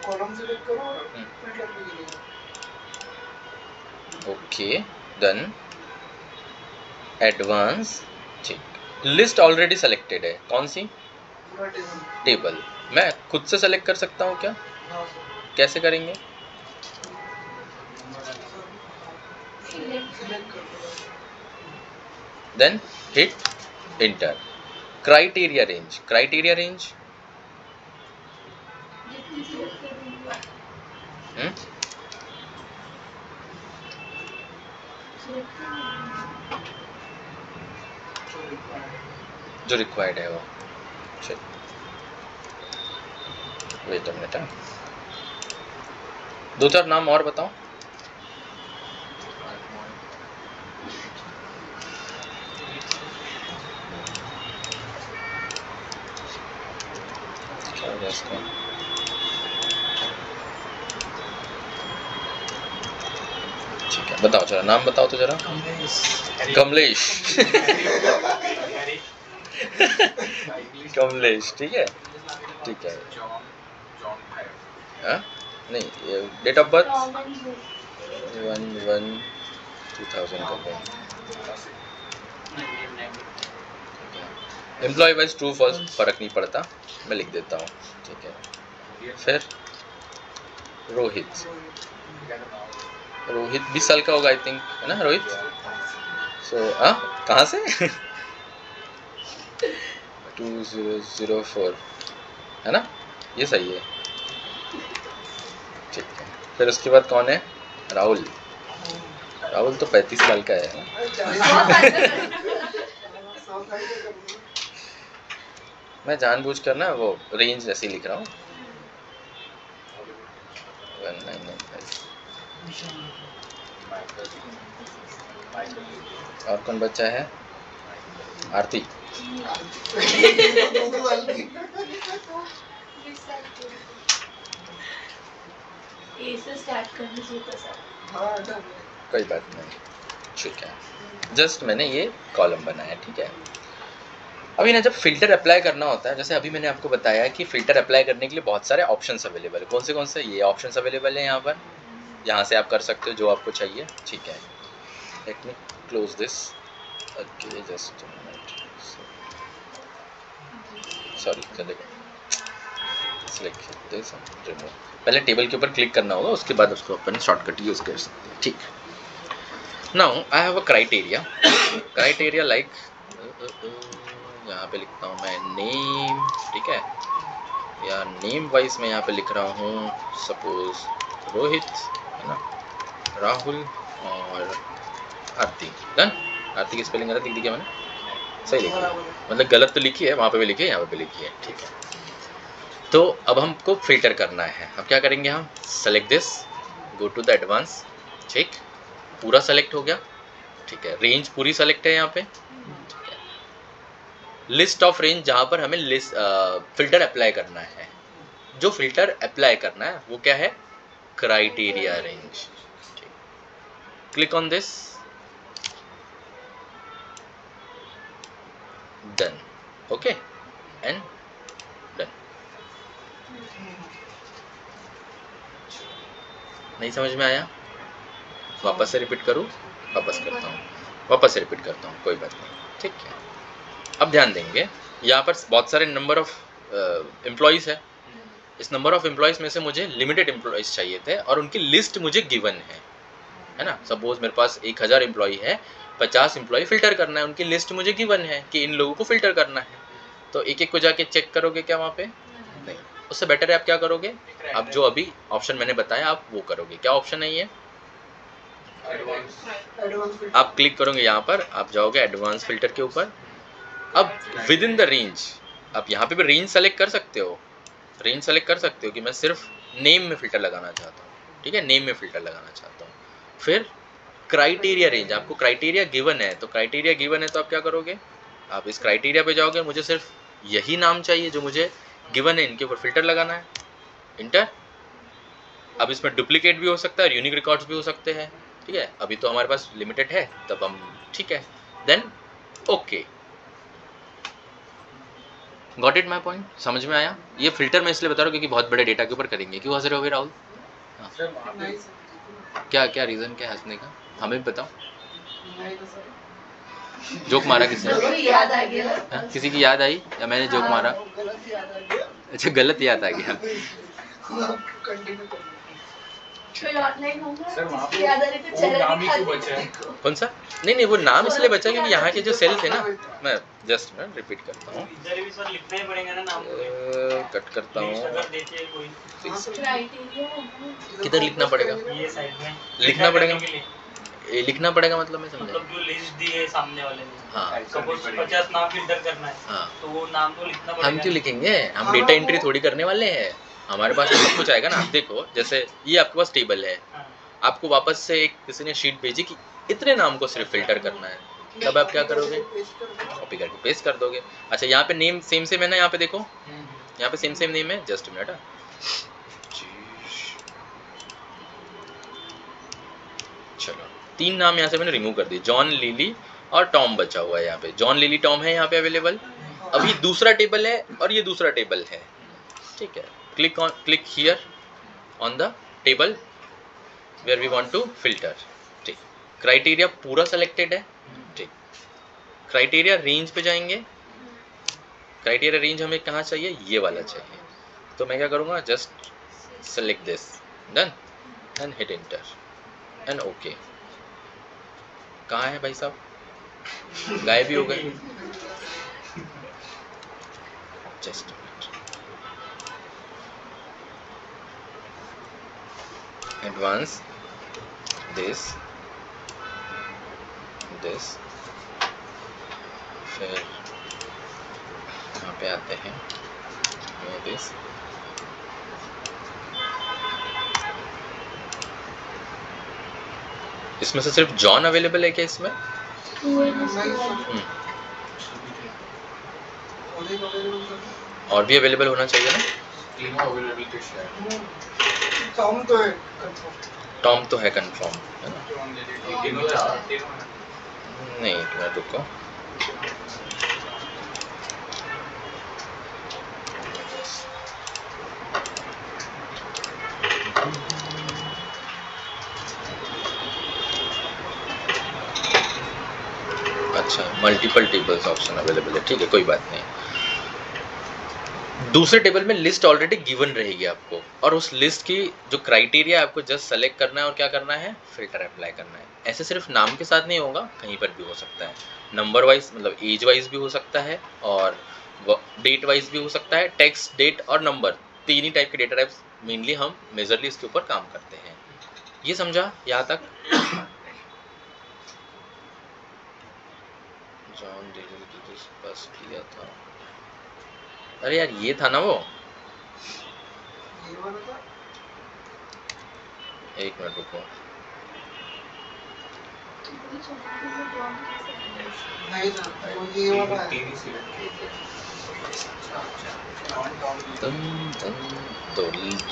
कॉलम सेलेक्ट करो और फिल्टर पे गिरेगा। ओके डन, एडवांस, ठीक। लिस्ट ऑलरेडी सेलेक्टेड है, कौन सी? पूरा टेबल। टेबल। मैं खुद से सेलेक्ट कर सकता हूँ क्या? हाँ सर। कैसे करेंगे? सिलेक्ट कर दो। Then hit enter. Criteria range, criteria range, जो रिक्वायर्ड है वो, चल वेट अ मिनट, दो चार नाम और बताओ। क्या हो गया इसका? ठीक है, बताओ जरा, नाम बताओ तो जरा। कमलेश कमलेश, ठीक है, ठीक है। हाँ नहीं, डेट ऑफ बर्थ 1/1/2000 का है। एम्प्लॉय वाइज ट्रू फॉल्स फर्क नहीं पड़ता, मैं लिख देता हूँ, ठीक है। फिर रोहित, रोहित 20 साल का होगा आई थिंक, है ना रोहित? सो कहाँ से 2004, है ना? ये सही है, ठीक है। फिर उसके बाद कौन है? राहुल। राहुल तो 35 साल का है। मैं जानबूझकर ना वो रेंज ऐसे लिख रहा हूँ, 1995। और कौन बच्चा है? आरती। कोई बात नहीं, ठीक है। जस्ट मैंने ये कॉलम बनाया, ठीक है। अभी ना जब फिल्टर अप्लाई करना होता है, जैसे अभी मैंने आपको बताया कि फिल्टर अप्लाई करने के लिए बहुत सारे ऑप्शंस अवेलेबल है। कौन से? ये ऑप्शंस अवेलेबल है यहाँ पर, यहाँ से आप कर सकते हो जो आपको चाहिए, ठीक है। Let me close this, okay just sorry, select this, remove. पहले टेबल के ऊपर क्लिक करना होगा, उसके बाद उसको अपन शॉर्टकट यूज़ कर सकते हैं, ठीक है। Now I have a criteria, criteria like यहाँ पे लिखता हूँ मैं नेम, ठीक है, या नेम वाइज मैं यहाँ पे लिख रहा हूँ सपोज रोहित, है ना, राहुल और आरती। डन। आरती की स्पेलिंग गलत लिख दी क्या मैंने? सही लिखी है, मतलब गलत तो लिखी है, वहाँ पे भी लिखी है, यहाँ पे भी लिखी है, ठीक है। तो अब हमको फिल्टर करना है। अब क्या करेंगे हम? Select this, go to the advance, ठीक, पूरा सेलेक्ट हो गया, ठीक है। रेंज पूरी सेलेक्ट है यहाँ पे, ठीक है। लिस्ट ऑफ रेंज, जहाँ पर हमें लिस्ट फिल्टर अप्लाई करना है, जो फिल्टर अप्लाई करना है वो क्या है? क्राइटेरिया रेंज, ठीक। Click on this, done, okay and done. नहीं समझ में आया? वापस से रिपीट करूँ? वापस करता हूँ, वापस से रिपीट करता हूँ, कोई बात नहीं, ठीक है। अब ध्यान देंगे, यहाँ पर बहुत सारे नंबर ऑफ एम्प्लॉयज़ है। इस नंबर ऑफ एम्प्लॉयज़ में से मुझे लिमिटेड एम्प्लॉयज़ चाहिए थे और उनकी लिस्ट मुझे गिवन है ना। सपोज मेरे पास 1000 एम्प्लॉय है, 50 एम्प्लॉय फिल्टर करना है, उनकी लिस्ट मुझे गिवन है कि इन लोगों को फिल्टर करना है। तो एक एक को जाके चेक करोगे क्या वहाँ पे? नहीं। उससे बेटर है आप क्या करोगे? आप जो अभी ऑप्शन मैंने बताया आप वो करोगे। क्या ऑप्शन है ये? आप क्लिक करोगे यहाँ पर, आप जाओगे एडवांस फिल्टर के ऊपर। अब विद इन द रेंज, आप यहाँ पे भी रेंज सेलेक्ट कर सकते हो, रेंज सेलेक्ट कर सकते हो कि मैं सिर्फ नेम में फिल्टर लगाना चाहता हूँ, ठीक है, नेम में फिल्टर लगाना चाहता हूँ। फिर क्राइटेरिया रेंज, आपको क्राइटेरिया गिवन है, तो क्राइटेरिया गिवन है तो आप क्या करोगे? आप इस क्राइटेरिया पे जाओगे, मुझे सिर्फ यही नाम चाहिए जो मुझे गिवन है, इनके ऊपर फिल्टर लगाना है, इंटर। अब इसमें डुप्लीकेट भी हो सकता है और यूनिक रिकॉर्ड्स भी हो सकते हैं, ठीक है। अभी तो हमारे पास लिमिटेड है, तब हम ठीक है, then okay. Got it my point? समझ में आया? ये फिल्टर मैं इसलिए बता रहा हूँ क्योंकि बहुत बड़े डेटा के ऊपर करेंगे। क्यों हंस रहे हो भाई राहुल? क्या क्या रीज़न क्या हंसने का? हमें भी बताओ। जोक मारा किसने? याद आ गया। हाँ? किसी की याद आई या मैंने जोक मारा? अच्छा, गलत याद आ गया। कोई ऑनलाइन होगा जिसकी याद आ रही तो चेहरा दिखा दे। कौन सा? नहीं, वो नाम इसलिए बचा क्योंकि यहाँ के जो सेल थे ना, मैं जस्ट मैं रिपीट करता हूँ, इधर भी सर लिखना ही पड़ेगा ना नाम। कट करता हूँ। अगर देखिए कोई क्राइटेरिया किधर लिखना पड़ेगा? ये साइड में लिखना पड़ेगा? के लिए, ये लिखना पड़ेगा मतलब मैं समझा। मतलब जो लिस्ट दी है सामने वाले ने, हाँ सपोज 50 नाम फिल्टर करना है, हाँ, तो वो नाम तो लिखना पड़ेगा। हम क्यों लिखेंगे? हम डेटा एंट्री थोड़ी करने वाले हैं, हमारे पास तो सब कुछ आएगा ना। आप देखो, जैसे ये आपके पास टेबल है, हाँ। आपको वापस से एक किसी ने शीट भेजी कि इतने नाम को सिर्फ फिल्टर करना है, तब आप क्या करोगे? कॉपी करके पेस्ट कर दोगे। अच्छा, यहाँ पे नेम सेम सेम है ना, यहाँ पे देखो, यहाँ पे सेम सेम नेम है। जस्ट मिनट, चलो 3 नाम यहाँ से मैंने रिमूव कर दिए, जॉन, लिली और टॉम बचा हुआ है। यहाँ पे जॉन, लिली, टॉम है यहाँ पे अवेलेबल। अभी दूसरा टेबल है और ये दूसरा टेबल है, ठीक है। Click here on the table where we want to filter, ठीक। क्राइटेरिया पूरा सेलेक्टेड है, ठीक। क्राइटेरिया रेंज पे जाएंगे। क्राइटेरिया रेंज हमें कहाँ चाहिए? ये वाला चाहिए। तो मैं क्या करूँगा? Just select this, done and hit enter and okay. कहाँ है भाई साहब? गायब भी हो गए। जस्ट एडवांस दिस, फिर यहाँ पे आते हैं दिस, इसमें से सिर्फ जॉन अवेलेबल है क्या इसमें? और भी अवेलेबल होना चाहिए ना? तीनों अवेलेबल थे शायद। टॉम तो है टॉम तो है कंफर्म, है ना? तीनों तीनों नहीं, मैं रुको, अच्छा, मल्टीपल टेबल्स ऑप्शन अवेलेबल है, ठीक है, कोई बात नहीं। दूसरे टेबल में लिस्ट ऑलरेडी गिवन रहेगी आपको, और उस लिस्ट की जो क्राइटेरिया आपको जस्ट सेलेक्ट करना है और क्या करना है, फिल्टर अप्लाई करना है। ऐसे सिर्फ नाम के साथ नहीं होगा, कहीं पर भी हो सकता है, नंबर वाइज मतलब एज वाइज भी हो सकता है, और डेट वाइज भी हो सकता है। टेक्स्ट, डेट और नंबर, तीन ही टाइप के डेटा टाइप्स मेनली हम मेजरली इसके ऊपर काम करते हैं। ये समझा यहाँ तक? जॉन बस किया था, अरे यार ये था ना वो, ये वाला था। एक मिनट रुको, नहीं सर, वो ये वाला है। तो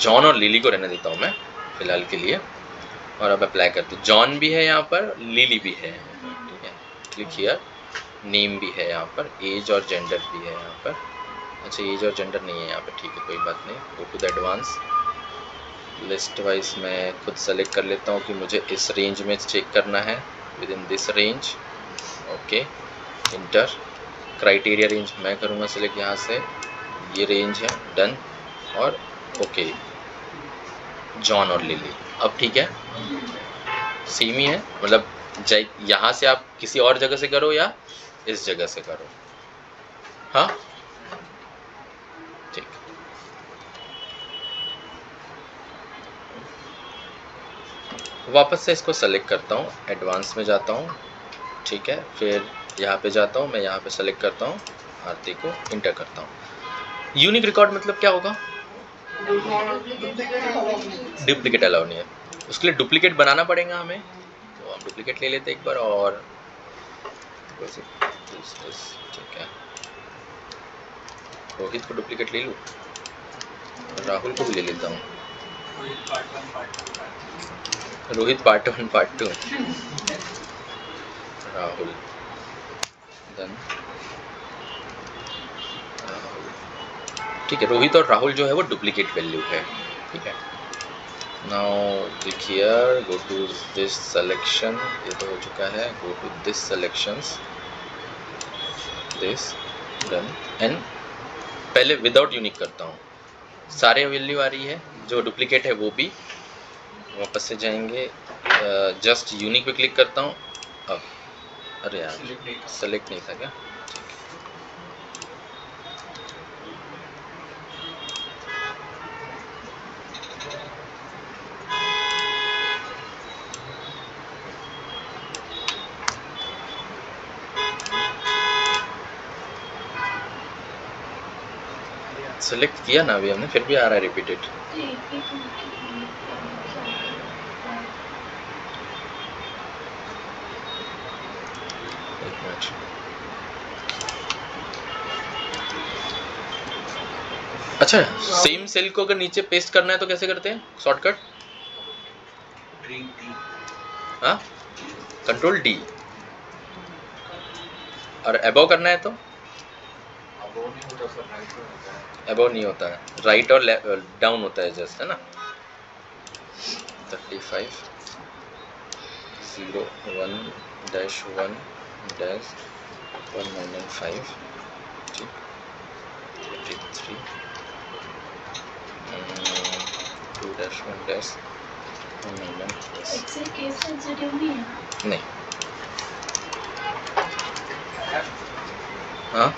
जॉन और लिली को रहने देता हूँ मैं फिलहाल के लिए, और अब अप्लाई करते हैं। जॉन भी है यहाँ पर, लिली भी है, ठीक है, क्लिक हियर, नेम भी है यहाँ पर, एज और जेंडर भी है यहाँ पर। अच्छा, एज और जेंडर नहीं है यहाँ पे, ठीक है, कोई बात नहीं। Go to the advance, list wise मैं खुद सेलेक्ट कर लेता हूँ कि मुझे इस रेंज में चेक करना है, with in this range. Okay, inter, criteria range मैं करूँगा सेलेक्ट यहाँ से, ये रेंज है, डन, और ओके, जॉन और लिली। अब ठीक है, सेम ही है, मतलब यहाँ से आप किसी और जगह से करो या इस जगह से करो, हाँ ठीक। वापस से इसको सेलेक्ट करता हूँ, एडवांस में जाता हूँ, ठीक है, फिर यहाँ पे जाता हूँ, मैं यहाँ पे सेलेक्ट करता हूँ आरती को, इंटर करता हूँ। यूनिक रिकॉर्ड मतलब क्या होगा? डुप्लीकेट अलाउ नहीं है, उसके लिए डुप्लीकेट बनाना पड़ेगा हमें, तो हम डुप्लीकेट ले लेते एक बार, और ठीक है, रोहित को डुप्लीकेट ले लूँ, राहुल को भी ले लेता हूँ, Rohit part 1 part 2, Rahul, then Rahul, ठीक है, रोहित और राहुल जो है वो डुप्लीकेट वैल्यू है, ठीक है। Now click here, go to this selection, ये तो हो चुका है, go to this selections, this, done, and पहले विदाउट यूनिक करता हूँ, सारे वैल्यू आ रही है, जो डुप्लीकेट है वो भी। वापस से जाएंगे, जस्ट यूनिक पे क्लिक करता हूँ। अब अरे यार सेलेक्ट नहीं था क्या, ठीक है, सेलेक्ट किया ना अभी हमने, फिर भी आ रहा है रिपीटेड। एक मिनट, अच्छा, सेम सेल को अगर नीचे पेस्ट करना है तो कैसे करते हैं शॉर्टकट? हाँ, कंट्रोल डी, और अबव करना है तो अबव नहीं होता है, राइट और डाउन होता है जस्ट, है ना। 35 01-1-195, ठीक, 33 2-1-1-199 नहीं, हाँ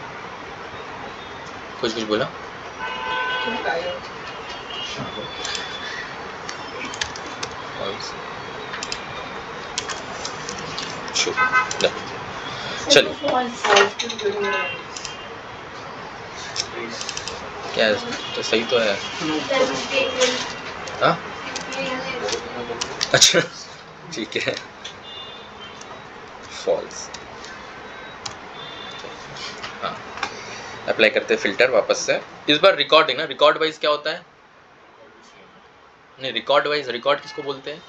कुछ बोला, चलो क्या है? तो सही तो है, हाँ अच्छा ठीक है, फॉल्स, हाँ अप्लाई करते हैं फिल्टर वापस से, इस बार रिकॉर्डिंग ना, रिकॉर्ड वाइज क्या होता है, नहीं रिकॉर्ड वाइज, रिकॉर्ड किसको बोलते हैं,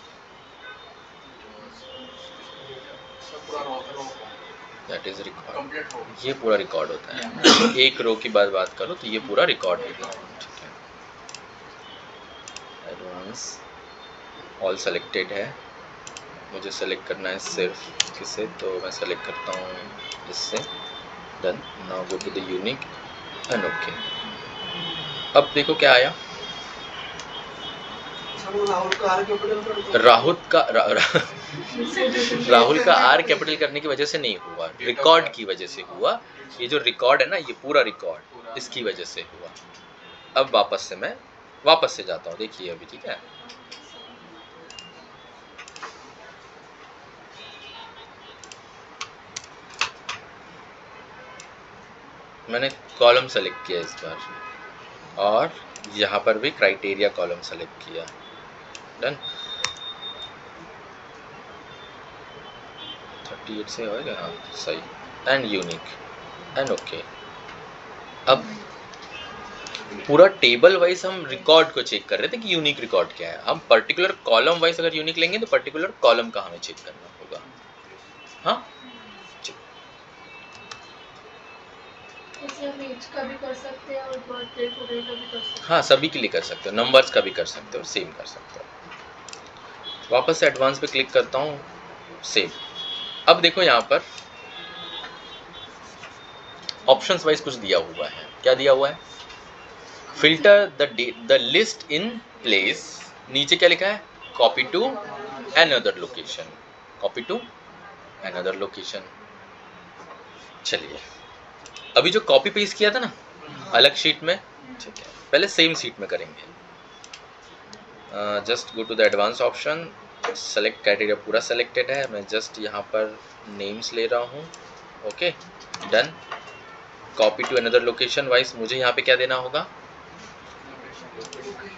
दैट इज रिकॉर्ड, ये पूरा रिकॉर्ड होता है, एक रो की बात करो तो ये पूरा रिकॉर्ड होता है, ठीक है। एडवांस ऑल सेलेक्टेड है, मुझे सेलेक्ट करना है सिर्फ किसे, तो मैं सेलेक्ट करता हूँ इससे। Done. Now go to the unique and okay. अब देखो क्या आया। राहुल का आर कैपिटल कर दो। राहुल का आर कैपिटल करने की वजह से नहीं हुआ, रिकॉर्ड की वजह से हुआ। ये जो रिकॉर्ड है ना, ये पूरा रिकॉर्ड इसकी वजह से हुआ। अब वापस से जाता हूँ, देखिए अभी, ठीक है। मैंने कॉलम सेलेक्ट किया इस बार, और यहाँ पर भी क्राइटेरिया कॉलम सेलेक्ट किया। डन। 38 से होगा, हाँ सही। And unique and okay. अब पूरा टेबल वाइज हम रिकॉर्ड को चेक कर रहे थे कि यूनिक रिकॉर्ड क्या है। हम पर्टिकुलर कॉलम वाइज अगर यूनिक लेंगे तो पर्टिकुलर कॉलम का हमें चेक करना होगा। हाँ, का भी कर सकते हैं और बर्थडे टुडे का भी कर सकते हैं। हाँ, सभी के लिए कर सकते हो, नंबर्स का भी कर सकते हो और सेम कर सकते हो। वापस से एडवांस पे क्लिक करता हूँ, सेव। अब देखो यहाँ पर ऑप्शंस वाइज कुछ दिया हुआ है। क्या दिया हुआ है? Filter the list in place. नीचे क्या लिखा है? Copy to another location. Copy to another location. चलिए, अभी जो कॉपी पेस्ट किया था ना अलग शीट में, ठीक है, पहले सेम शीट में करेंगे। Just go to the advance option, select criteria पूरा सेलेक्टेड है। मैं जस्ट यहाँ पर नेम्स ले रहा हूँ। Okay, done. Copy to another location wise मुझे यहाँ पे क्या देना होगा?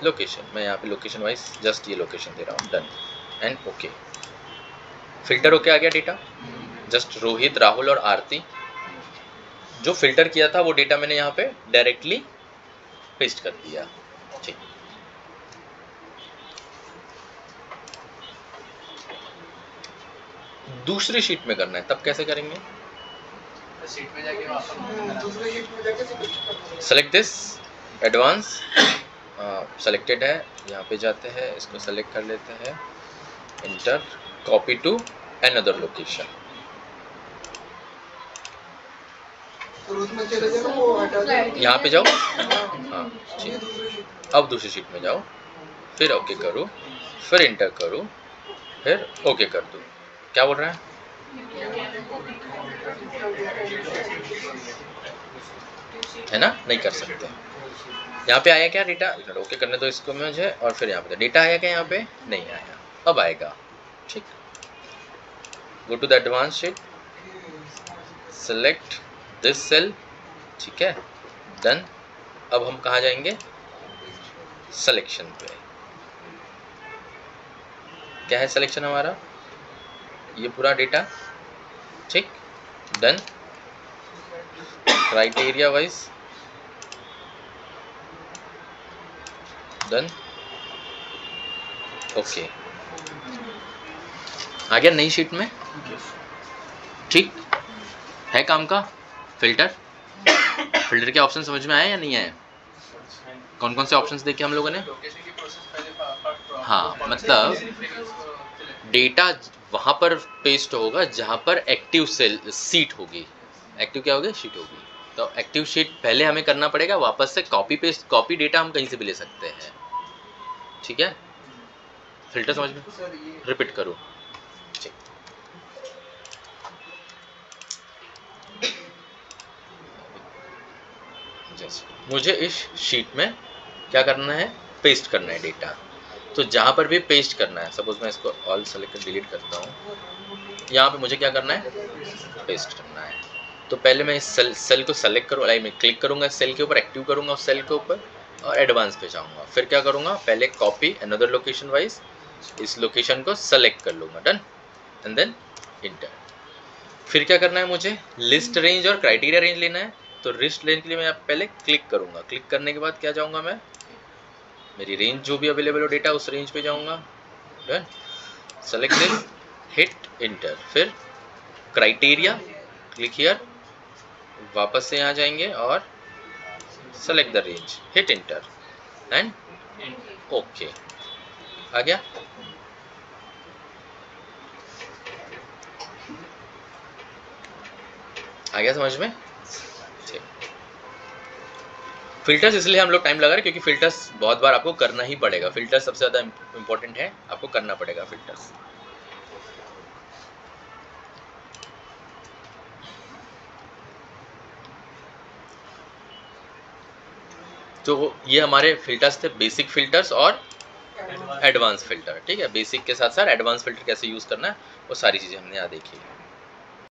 लोकेशन। मैं यहाँ पे लोकेशन वाइज जस्ट ये लोकेशन दे रहा हूँ। Done and okay. फिल्टर होके आ गया डेटा। जस्ट रोहित, राहुल और आरती जो फिल्टर किया था वो डेटा मैंने यहाँ पे डायरेक्टली पेस्ट कर दिया। ठीक, दूसरी शीट में करना है, तब कैसे करेंगे? शीट में जाके वापस दूसरे शीट में जाके सेलेक्ट दिस एडवांस, सेलेक्टेड है, यहाँ पे जाते हैं, इसको सेलेक्ट कर लेते हैं, enter, copy to another location. उसमें चले जाओ, वो हटा दो। यहाँ पे जाओ, हाँ ठीक। अब दूसरी शीट में जाओ, फिर ओके करो, फिर इंटर करो, फिर ओके कर दो। क्या बोल रहा है? है ना, नहीं कर सकते। यहाँ पे आया क्या डेटा? ओके करने दो इसको मुझे, और फिर यहाँ पे डेटा आया क्या? यहाँ पे नहीं आया, अब आएगा। ठीक, go to the advance sheet, select this cell, ठीक है, डन। अब हम कहाँ जाएंगे? सिलेक्शन पे। क्या है सिलेक्शन हमारा? ये पूरा डेटा, ठीक, done. Criteria wise done, okay, आ गया नई शीट में। ठीक है, काम का फिल्टर के ऑप्शन समझ में आए या नहीं आए? कौन कौन से ऑप्शंस देखे हम लोगों ने? हाँ, मतलब डेटा वहां पर पेस्ट होगा जहां पर एक्टिव सेल सीट होगी। एक्टिव क्या होगी? शीट होगी। तो एक्टिव शीट पहले हमें करना पड़ेगा, वापस से कॉपी पेस्ट, कॉपी डेटा हम कहीं से भी ले सकते हैं। ठीक है, फिल्टर समझ में? रिपीट करो। ठीक, मुझे इस शीट में क्या करना है? पेस्ट करना है डेटा। तो जहाँ पर भी पेस्ट करना है, सपोज मैं इसको ऑल सेलेक्ट कर डिलीट करता हूँ, यहाँ पे मुझे क्या करना है? पेस्ट करना है। तो पहले मैं इस सेल को सेलेक्ट करूँ, मैं क्लिक करूँगा सेल के ऊपर, एक्टिव करूँगा उस सेल के ऊपर, और एडवांस पे जाऊँगा। फिर क्या करूँगा? पहले कॉपी अनदर लोकेशन वाइज इस लोकेशन को सेलेक्ट कर लूँगा, डन, एंड देन इंटर। फिर क्या करना है मुझे? लिस्ट रेंज और क्राइटेरिया रेंज लेना है। तो लिस्ट रेंज के लिए मैं यहाँ पहले क्लिक करूँगा, क्लिक करने के बाद क्या जाऊँगा मैं? मेरी रेंज जो भी अवेलेबल हो डेटा उस रेंज पे जाऊँगा, done, select this, hit enter. फिर क्राइटेरिया, क्लिक हियर, वापस से यहाँ जाएंगे और select the range, hit enter and okay. आ गया? आ गया समझ में? ठीक। फिल्टर्स इसलिए हम लोग टाइम लगा रहे हैं क्योंकि फिल्टर्स बहुत बार आपको करना ही पड़ेगा। फिल्टर्स सबसे ज़्यादा इम्पोर्टेंट है, आपको करना पड़ेगा फिल्टर्स। तो ये हमारे फिल्टर्स थे, बेसिक फिल्टर्स और एडवांस फिल्टर। ठीक है, बेसिक के साथ साथ एडवांस फिल्टर कैसे यूज़ करना है वो सारी चीज़ें हमने यहाँ देखी है।